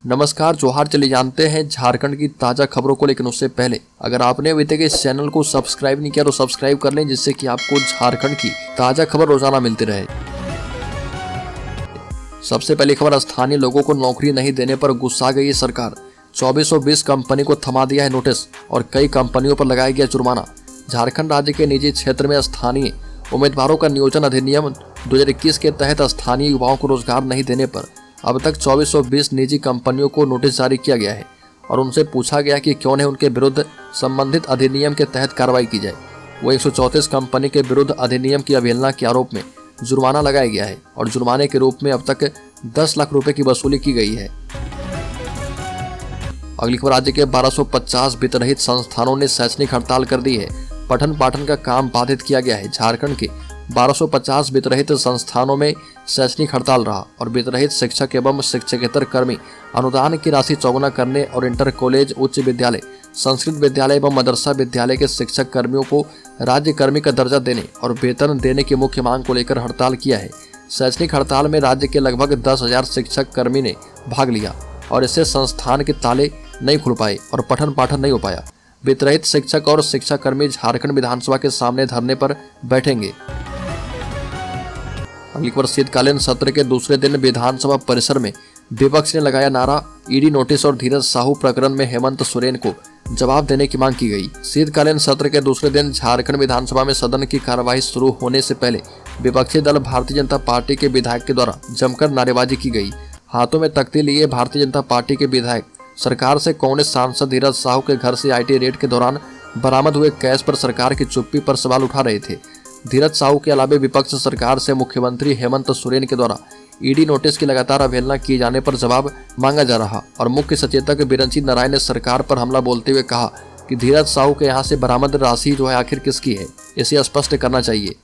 नमस्कार, जोहार। चलिए जानते हैं झारखंड की ताज़ा खबरों को, लेकिन उससे पहले अगर आपने अभी तक इस चैनल को सब्सक्राइब नहीं किया तो सब्सक्राइब कर लें, जिससे कि आपको झारखंड की ताज़ा खबर रोजाना मिलती रहे। सबसे पहली खबर, स्थानीय लोगों को नौकरी नहीं देने पर गुस्सा गई सरकार। 2420 कंपनी को थमा दिया है नोटिस और कई कंपनियों पर लगाया गया जुर्माना। झारखंड राज्य के निजी क्षेत्र में स्थानीय उम्मीदवारों का नियोजन अधिनियम 2021 के तहत स्थानीय युवाओं को रोजगार नहीं देने पर अब तक 2420 निजी कंपनियों को नोटिस जारी किया गया है और उनसे पूछा गया कि क्यों नहीं उनके विरुद्ध संबंधित अधिनियम के तहत कार्रवाई की जाए। वो 134 कंपनी के विरुद्ध अधिनियम की अवहेलना के आरोप में जुर्माना लगाया गया है और जुर्माने के रूप में अब तक 10 लाख रुपए की वसूली की गई है। अगली खबर, राज्य के 1250 वित्तरहित संस्थानों ने शैक्षणिक हड़ताल कर दी है। पठन पाठन का काम बाधित किया गया है। झारखंड के 1250 वित्तरहित संस्थानों में शैक्षणिक हड़ताल रहा और वित्तरहित शिक्षक एवं शिक्षकेतर कर्मी अनुदान की राशि चौगुना करने और इंटर कॉलेज, उच्च विद्यालय, संस्कृत विद्यालय एवं मदरसा विद्यालय के शिक्षक कर्मियों को राज्य कर्मी का दर्जा देने और वेतन देने की मुख्य मांग को लेकर हड़ताल किया है। शैक्षणिक हड़ताल में राज्य के लगभग 10,000 शिक्षक कर्मी ने भाग लिया और इससे संस्थान के ताले नहीं खुल पाए और पठन पाठन नहीं हो पाया। वित्तरहित शिक्षक और शिक्षा कर्मी झारखंड विधानसभा के सामने धरने पर बैठेंगे। अगली खबर, शीतकालीन सत्र के दूसरे दिन विधानसभा परिसर में विपक्ष ने लगाया नारा। ईडी नोटिस और धीरज साहू प्रकरण में हेमंत सोरेन को जवाब देने की मांग की गई। शीतकालीन सत्र के दूसरे दिन झारखंड विधानसभा में सदन की कार्यवाही शुरू होने से पहले विपक्षी दल भारतीय जनता पार्टी के विधायक के द्वारा जमकर नारेबाजी की गई। हाथों में तख्ती लिए भारतीय जनता पार्टी के विधायक सरकार से कांग्रेस सांसद धीरज साहू के घर से आईटी रेड के दौरान बरामद हुए कैश पर सरकार की चुप्पी पर सवाल उठा रहे थे। धीरज साहू के अलावे विपक्ष सरकार से मुख्यमंत्री हेमंत सोरेन के द्वारा ईडी नोटिस की लगातार अवहेलना किए जाने पर जवाब मांगा जा रहा और मुख्य सचेतक बिरंची नारायण ने सरकार पर हमला बोलते हुए कहा कि धीरज साहू के यहाँ से बरामद राशि जो है आखिर किसकी है, इसे स्पष्ट करना चाहिए।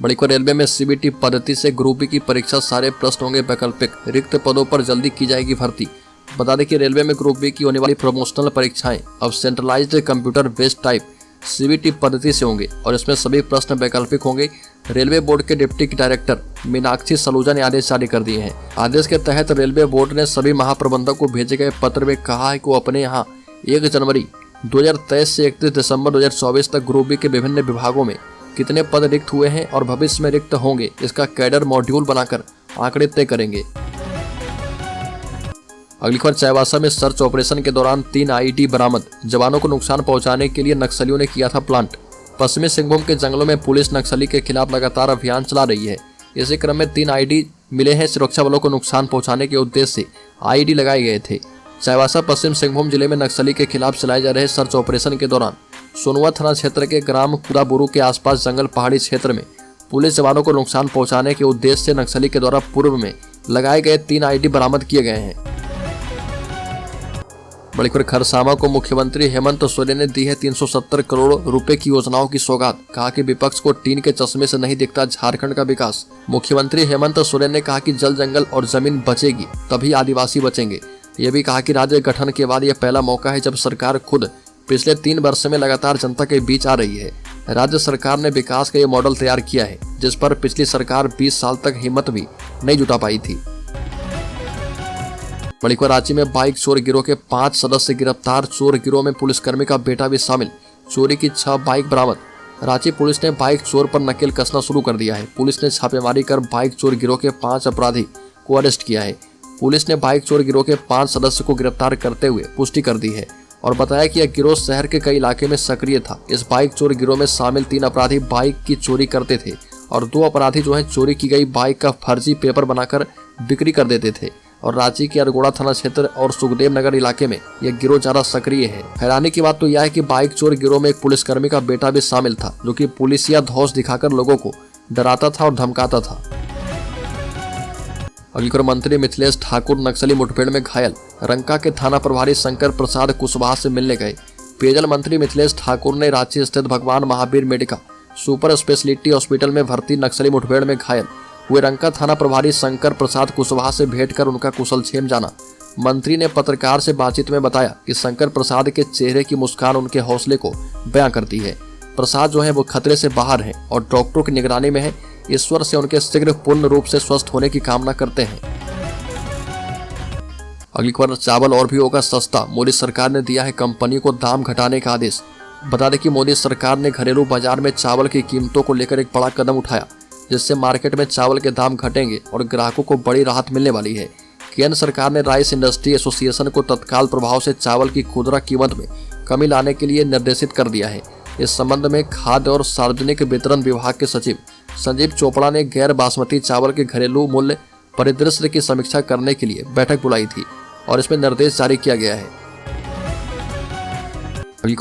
बड़ी खबर, रेलवे में सीबीटी पद्धति से ग्रुप बी की परीक्षा सारे प्रश्न होंगे वैकल्पिक। रिक्त पदों पर जल्दी की जाएगी भर्ती। बता दें कि रेलवे में ग्रुप बी की होने वाली प्रमोशनल परीक्षाएं अब centralised computer based type CBT पद्धति से होंगे और इसमें सभी प्रश्न वैकल्पिक होंगे। रेलवे बोर्ड के डिप्टी डायरेक्टर मीनाक्षी सलूजा ने आदेश जारी कर दिए हैं। आदेश के तहत रेलवे बोर्ड ने सभी महाप्रबंधक को भेजे गए पत्र में कहा है कि वो अपने यहाँ 1 जनवरी 2023 से 31 दिसंबर 2024 तक ग्रुप बी के विभिन्न विभागों में कितने पद रिक्त हुए हैं और भविष्य में रिक्त होंगे, इसका कैडर मॉड्यूल बनाकर आंकड़े तय करेंगे। अगली खबर, चाईबासा में सर्च ऑपरेशन के दौरान 3 आईईडी बरामद। जवानों को नुकसान पहुंचाने के लिए नक्सलियों ने किया था प्लांट। पश्चिमी सिंहभूम के जंगलों में पुलिस नक्सली के खिलाफ लगातार अभियान चला रही है। इसी क्रम में 3 आईईडी मिले हैं। सुरक्षा बलों को नुकसान पहुंचाने के उद्देश्य से आईईडी लगाए गए थे। चाईबासा पश्चिम सिंहभूम जिले में नक्सली के खिलाफ चलाए जा रहे सर्च ऑपरेशन के दौरान सोनुआ थाना क्षेत्र के ग्राम कुदाबुरु के आसपास जंगल पहाड़ी क्षेत्र में पुलिस जवानों को नुकसान पहुंचाने के उद्देश्य से नक्सली के द्वारा पूर्व में लगाए गए 3 आईईडी बरामद किए गए हैं। बड़ी खबर, खरसावां को मुख्यमंत्री हेमंत सोरेन ने दी है 370 करोड़ रुपए की योजनाओं की सौगात। कहा कि विपक्ष को टीन के चश्मे से नहीं दिखता झारखंड का विकास। मुख्यमंत्री हेमंत सोरेन ने कहा कि जल, जंगल और जमीन बचेगी तभी आदिवासी बचेंगे। ये भी कहा कि राज्य गठन के बाद यह पहला मौका है जब सरकार खुद पिछले 3 वर्ष में लगातार जनता के बीच आ रही है। राज्य सरकार ने विकास का ये मॉडल तैयार किया है जिस पर पिछली सरकार 20 साल तक हिम्मत भी नहीं जुटा पाई थी। बड़ी खबर, रांची में बाइक चोर गिरोह के 5 सदस्य गिरफ्तार। चोर गिरोह में पुलिसकर्मी का बेटा भी शामिल। चोरी की 6 बाइक बरामद। रांची पुलिस ने बाइक चोर पर नकेल कसना शुरू कर दिया है। पुलिस ने छापेमारी कर बाइक चोर गिरोह के 5 अपराधी को अरेस्ट किया है। पुलिस ने बाइक चोर गिरोह के 5 सदस्य को गिरफ्तार करते हुए पुष्टि कर दी है और बताया कि यह गिरोह शहर के कई इलाके में सक्रिय था। इस बाइक चोर गिरोह में शामिल 3 अपराधी बाइक की चोरी करते थे और 2 अपराधी जो है चोरी की गई बाइक का फर्जी पेपर बनाकर बिक्री कर देते थे और रांची के अरगोड़ा थाना क्षेत्र और सुखदेव नगर इलाके में यह गिरोह ज्यादा सक्रिय है। हैरानी की बात तो यह है कि बाइक चोर गिरोह में एक पुलिसकर्मी का बेटा भी शामिल था जो कि पुलिसिया धौंस दिखाकर लोगों को डराता था और धमकाता था। अगली खबर, मंत्री मिथिलेश ठाकुर नक्सली मुठभेड़ में घायल। रंका के थाना प्रभारी शंकर प्रसाद कुशवाहा से मिलने गए। पेयजल मंत्री मिथिलेश ठाकुर ने रांची स्थित भगवान Mahavir Medica super speciality hospital में भर्ती नक्सली मुठभेड़ में घायल हुए रंका थाना प्रभारी शंकर प्रसाद कुशवाहा से भेंट कर उनका कुशलक्षेम जाना। मंत्री ने पत्रकार से बातचीत में बताया कि शंकर प्रसाद के चेहरे की मुस्कान उनके हौसले को बयां करती है। प्रसाद जो है वो खतरे से बाहर हैं और डॉक्टरों की निगरानी में है। ईश्वर से उनके शीघ्र पूर्ण रूप से स्वस्थ होने की कामना करते हैं। अगली खबर, चावल और भी होगा सस्ता, मोदी सरकार ने दिया है कंपनी को दाम घटाने का आदेश। बता दें कि मोदी सरकार ने घरेलू बाजार में चावल की कीमतों को लेकर एक बड़ा कदम उठाया, जिससे मार्केट में चावल के दाम घटेंगे और ग्राहकों को बड़ी राहत मिलने वाली है। केंद्र सरकार ने राइस इंडस्ट्री एसोसिएशन को तत्काल प्रभाव से चावल की खुदरा कीमत में कमी लाने के लिए निर्देशित कर दिया है। इस संबंध में खाद्य और सार्वजनिक वितरण विभाग के सचिव संजीव चोपड़ा ने गैर बासमती चावल के घरेलू मूल्य परिदृश्य की समीक्षा करने के लिए बैठक बुलाई थी और इसमें निर्देश जारी किया गया है।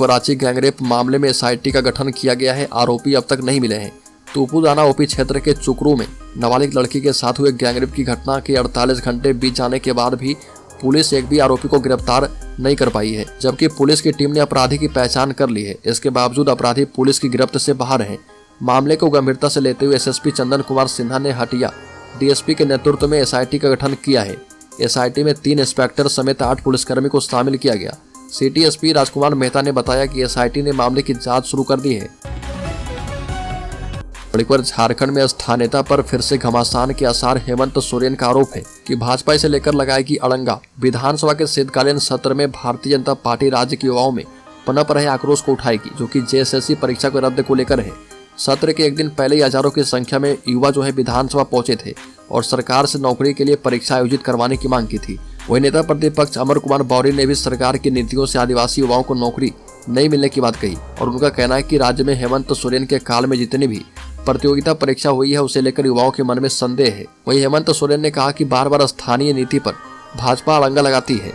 रांची गैंगरेप मामले में एसआईटी का गठन किया गया है। आरोपी अब तक नहीं मिले हैं। तूपुदाना ओपी क्षेत्र के चुकरू में नाबालिग लड़की के साथ हुए गैंगरेप की घटना के 48 घंटे बीत जाने के बाद भी पुलिस एक भी आरोपी को गिरफ्तार नहीं कर पाई है, जबकि पुलिस की टीम ने अपराधी की पहचान कर ली है। इसके बावजूद अपराधी पुलिस की गिरफ्त से बाहर हैं। मामले को गंभीरता से लेते हुए एसएसपी चंदन कुमार सिन्हा ने हटिया डीएसपी के नेतृत्व में एसआईटी का गठन किया है। एसआईटी में 3 इंस्पेक्टर समेत 8 पुलिसकर्मी को शामिल किया गया। सिटी एसपी राजकुमार मेहता ने बताया कि एसआईटी ने मामले की जांच शुरू कर दी है। झारखंड में स्थानीय नेता पर फिर से घमासान के आसार। हेमंत सोरेन का आरोप है कि भाजपा इसे लेकर लगाएगी अड़ंगा। विधानसभा के शीतकालीन सत्र में भारतीय जनता पार्टी राज्य के युवाओं में पनप रहे आक्रोश को उठाएगी, जो कि जेएसएससी परीक्षा को रद्द को लेकर है। सत्र के एक दिन पहले ही हजारों की संख्या में युवा विधानसभा पहुंचे थे और सरकार से नौकरी के लिए परीक्षा आयोजित करवाने की मांग की थी। वही नेता प्रतिपक्ष अमर कुमार बौरी ने भी सरकार की नीतियों से आदिवासी युवाओं को नौकरी नहीं मिलने की बात कही और उनका कहना है कि राज्य में हेमंत सोरेन के काल में जितनी भी प्रतियोगिता परीक्षा हुई है उसे लेकर युवाओं के मन में संदेह है। वही हेमंत सोरेन ने कहा कि बार बार स्थानीय नीति पर भाजपा अड़ंगा लगाती है।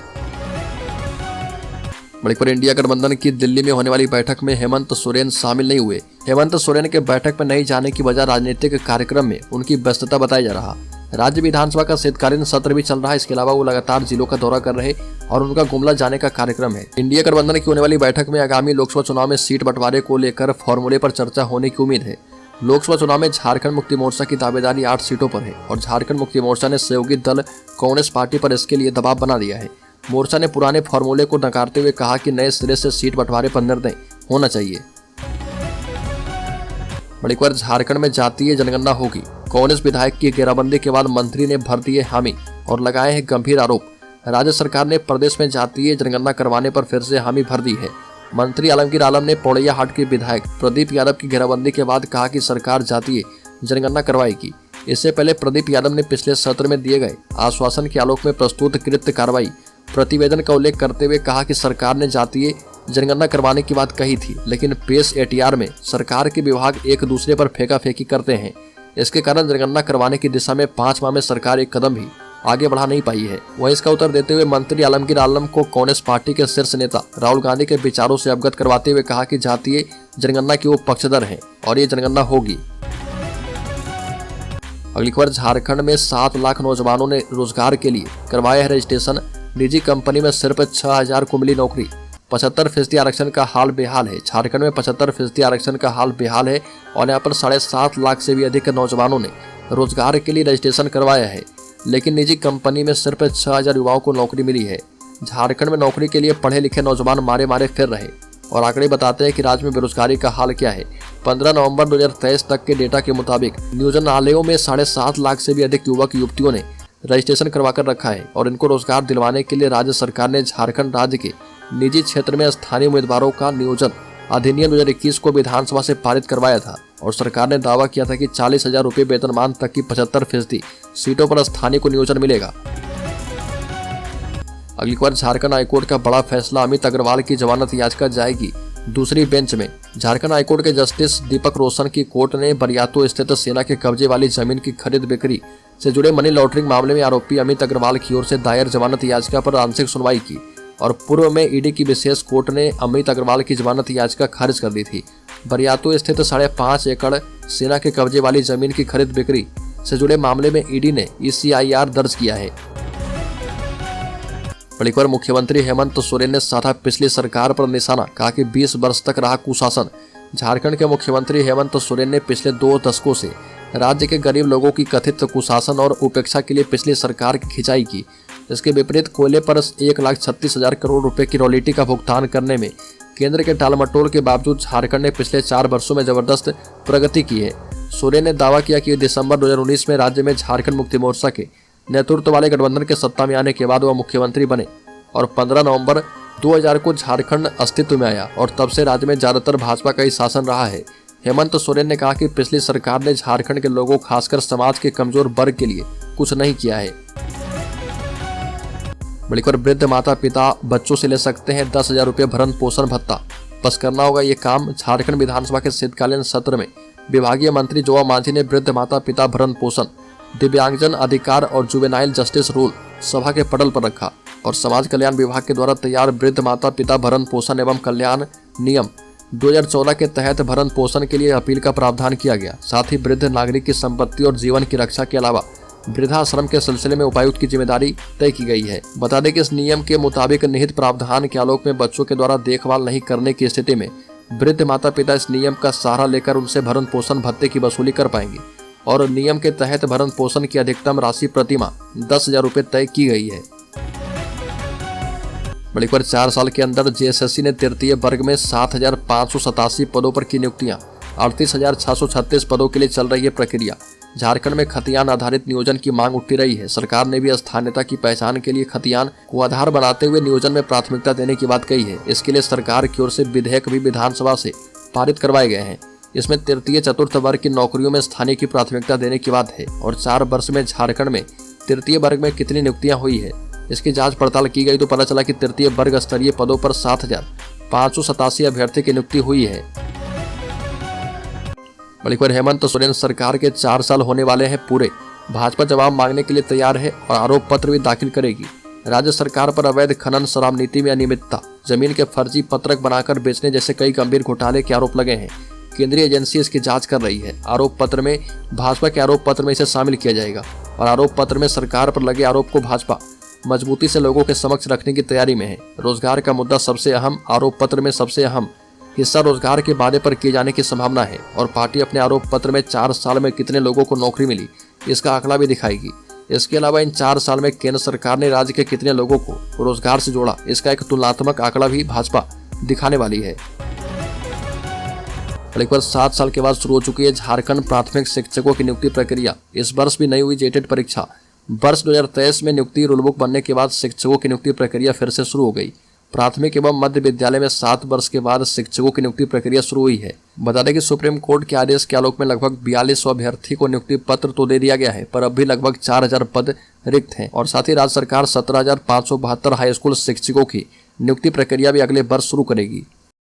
मणिपुर इंडिया गठबंधन की दिल्ली में होने वाली बैठक में हेमंत सोरेन शामिल नहीं हुए। हेमंत सोरेन के बैठक में नहीं जाने की वजह राजनीतिक कार्यक्रम में उनकी व्यस्तता बताया जा रहा। राज्य विधानसभा का शीतकालीन सत्र भी चल रहा है। इसके अलावा वो लगातार जिलों का दौरा कर रहे और उनका गुमला जाने का कार्यक्रम है। इंडिया गठबंधन की होने वाली बैठक में आगामी लोकसभा चुनाव में सीट बंटवारे को लेकर फॉर्मूले पर चर्चा होने की उम्मीद है। लोकसभा चुनाव में झारखंड मुक्ति मोर्चा की दावेदारी 8 सीटों पर है और झारखंड मुक्ति मोर्चा ने सहयोगी दल कांग्रेस पार्टी पर इसके लिए दबाव बना दिया है। मोर्चा ने पुराने फॉर्मूले को नकारते हुए कहा कि नए सिरे से सीट बंटवारे पर निर्णय होना चाहिए। मणिपुर झारखंड में जातीय जनगणना होगी। कांग्रेस विधायक की घेराबंदी के बाद मंत्री ने भर दिए हामी और लगाए हैं गंभीर आरोप। राज्य सरकार ने प्रदेश में जातीय जनगणना करवाने पर फिर से हामी भर दी है। मंत्री आलमगीर आलम ने पौड़िया हाट के विधायक प्रदीप यादव की घेराबंदी के बाद कहा कि सरकार जातीय जनगणना करवाएगी। इससे पहले प्रदीप यादव ने पिछले सत्र में दिए गए आश्वासन के आलोक में प्रस्तुत कृत कार्रवाई प्रतिवेदन का उल्लेख करते हुए कहा कि सरकार ने जातीय जनगणना करवाने की बात कही थी, लेकिन पेश एटीआर में सरकार के विभाग एक दूसरे पर फेंकाफेंकी करते हैं। इसके कारण जनगणना करवाने की दिशा में 5 माह में सरकार एक कदम भी आगे बढ़ा नहीं पाई है। वहीं इसका उत्तर देते हुए मंत्री आलमगीर आलम को कांग्रेस पार्टी के शीर्ष नेता राहुल गांधी के विचारों से अवगत करवाते हुए कहा कि जातीय जनगणना की वो पक्षधर हैं और ये जनगणना होगी। अगली खबर, झारखंड में 7 लाख नौजवानों ने रोजगार के लिए करवाया है रजिस्ट्रेशन। निजी कंपनी में सिर्फ 6000 को मिली नौकरी। 75% आरक्षण का हाल बेहाल है। झारखंड में 75% आरक्षण का हाल बेहाल है और यहाँ पर 7.5 लाख से भी अधिक नौजवानों ने रोजगार के लिए रजिस्ट्रेशन करवाया है, लेकिन निजी कंपनी में सिर्फ 6000 युवाओं को नौकरी मिली है। झारखंड में नौकरी के लिए पढ़े लिखे नौजवान मारे मारे फिर रहे और आंकड़े बताते हैं कि राज्य में बेरोजगारी का हाल क्या है। 15 नवंबर 2023 तक के डेटा के मुताबिक नियोजनालयों में 7.5 लाख से भी अधिक युवक युवतियों ने रजिस्ट्रेशन करवा कर रखा है और इनको रोजगार दिलवाने के लिए राज्य सरकार ने झारखंड राज्य के निजी क्षेत्र में स्थानीय उम्मीदवारों का नियोजन अधिनियम 2021 को विधानसभा से पारित करवाया था और सरकार ने दावा किया था कि 40,000 रुपये वेतनमान तक की 75% सीटों पर स्थानीय को नियोजन मिलेगा। अगली बार झारखंड हाईकोर्ट का बड़ा फैसला, अमित अग्रवाल की जमानत याचिका जाएगी दूसरी बेंच में। झारखंड हाईकोर्ट के जस्टिस दीपक रोशन की कोर्ट ने बरियातू स्थित सेना के कब्जे वाली जमीन की खरीद बिक्री से जुड़े मनी लॉन्ड्रिंग मामले में आरोपी अमित अग्रवाल की ओर से दायर जमानत याचिका पर आंशिक सुनवाई की और पूर्व में ईडी की विशेष कोर्ट ने अमित अग्रवाल की जमानत याचिका खारिज कर दी थी। बरियातू स्थित 5.5 एकड़ सेना के कब्जे वाली जमीन की खरीद बिक्री से जुड़े मामले में ईडी ने ECIR दर्ज किया है। पर मुख्यमंत्री हेमंत सोरेन ने साधा पिछली सरकार पर निशाना, कहा कि 20 वर्ष तक रहा कुशासन। झारखंड के मुख्यमंत्री हेमंत सोरेन ने पिछले 2 दशकों से राज्य के गरीब लोगों की कथित कुशासन और उपेक्षा के लिए पिछली सरकार की खिंचाई की। इसके विपरीत कोयले पर 1,36,000 करोड़ रुपए की रॉयल्टी का भुगतान करने में केंद्र के टालमटोल के बावजूद झारखंड ने पिछले 4 वर्षों में जबरदस्त प्रगति की है। सोरेन ने दावा किया कि दिसंबर 2019 में राज्य में झारखंड मुक्ति मोर्चा के नेतृत्व वाले गठबंधन के सत्ता में आने के बाद वह मुख्यमंत्री बने और 15 नवंबर 2000 को झारखंड अस्तित्व में आया और तब से राज्य में ज्यादातर भाजपा का ही शासन रहा है। हेमंत सोरेन ने कहा कि पिछली सरकार ने झारखंड के लोगों, खासकर समाज के कमजोर वर्ग के लिए कुछ नहीं किया है। बड़ी खबर, वृद्ध माता पिता बच्चों से ले सकते हैं 10,000 रुपये भरण पोषण भत्ता। बस करना होगा ये काम। झारखंड विधानसभा के शीतकालीन सत्र में विभागीय मंत्री जोवा मांझी ने वृद्ध माता पिता भरण पोषण, दिव्यांगजन अधिकार और जुवेनाइल जस्टिस रूल सभा के पटल पर रखा और समाज कल्याण विभाग के द्वारा तैयार वृद्ध माता पिता भरण पोषण एवं कल्याण नियम 2014 के तहत भरण पोषण के लिए अपील का प्रावधान किया गया। साथ ही वृद्ध नागरिक की संपत्ति और जीवन की रक्षा के अलावा वृद्धाश्रम के सिलसिले में उपायुक्त की जिम्मेदारी तय की गई है। बता दें कि इस नियम के मुताबिक निहित प्रावधान के आलोक में बच्चों के द्वारा देखभाल नहीं करने की स्थिति में वृद्ध माता पिता इस नियम का सहारा लेकर उनसे भरण पोषण भत्ते की वसूली कर पाएंगे और नियम के तहत भरण पोषण की अधिकतम राशि प्रति माह 10,000 रुपये तय की गई है। बड़ी खबर, 4 साल के अंदर जेएसएससी ने तृतीय वर्ग में 7,587 पदों पर की नियुक्तियां। 38,636 पदों के लिए चल रही है प्रक्रिया। झारखंड में खतियान आधारित नियोजन की मांग उठती रही है। सरकार ने भी स्थानीयता की पहचान के लिए खतियान को आधार बनाते हुए नियोजन में प्राथमिकता देने की बात कही है। इसके लिए सरकार की ओर से विधेयक भी विधानसभा से पारित करवाए गए हैं। इसमें तृतीय चतुर्थ वर्ग की नौकरियों में स्थानीय की प्राथमिकता देने की बात है और 4 वर्ष में झारखंड में तृतीय वर्ग में कितनी नियुक्तियां हुई है, इसकी जांच पड़ताल की गई तो पता चला कि तृतीय वर्ग स्तरीय पदों पर 7,587 अभ्यर्थी की नियुक्ति हुई है। बड़ी खबर, हेमंत सोरेन सरकार के 4 साल होने वाले हैं पूरे। भाजपा जवाब मांगने के लिए तैयार है और आरोप पत्र भी दाखिल करेगी। राज्य सरकार पर अवैध खनन, शराब नीति में अनियमितता, जमीन के फर्जी पत्रक बनाकर बेचने जैसे कई गंभीर घोटाले के आरोप लगे हैं। केंद्रीय एजेंसी इसकी जांच कर रही है। आरोप पत्र में भाजपा के आरोप पत्र में इसे शामिल किया जाएगा और आरोप पत्र में सरकार पर लगे आरोप को भाजपा मजबूती से लोगों के समक्ष रखने की तैयारी में है। रोजगार का मुद्दा सबसे अहम। आरोप पत्र में सबसे अहम हिस्सा रोजगार के वादे पर किए जाने की संभावना है और पार्टी अपने आरोप पत्र में 4 साल में कितने लोगों को नौकरी मिली इसका आंकड़ा भी दिखाएगी। इसके अलावा इन 4 साल में केंद्र सरकार ने राज्य के कितने लोगों को रोजगार से जोड़ा इसका एक तुलनात्मक आंकड़ा भी भाजपा दिखाने वाली है। एक बार 7 साल के बाद शुरू हो चुकी है झारखंड प्राथमिक शिक्षकों की नियुक्ति प्रक्रिया। इस वर्ष भी नहीं हुई जेटेट परीक्षा। वर्ष 2023 में नियुक्ति रूलबुक बनने के बाद शिक्षकों की नियुक्ति प्रक्रिया फिर से शुरू हो गई। प्राथमिक एवं मध्य विद्यालय में 7 वर्ष के बाद शिक्षकों की नियुक्ति प्रक्रिया शुरू हुई है। बता दें कि सुप्रीम कोर्ट के आदेश के आलोक में लगभग 4200 अभ्यर्थी को नियुक्ति पत्र तो दे दिया गया है, पर अब भी लगभग 4000 पद रिक्त हैं और साथ ही राज्य सरकार 17,572 हाई स्कूल शिक्षकों की नियुक्ति प्रक्रिया भी अगले वर्ष शुरू करेगी।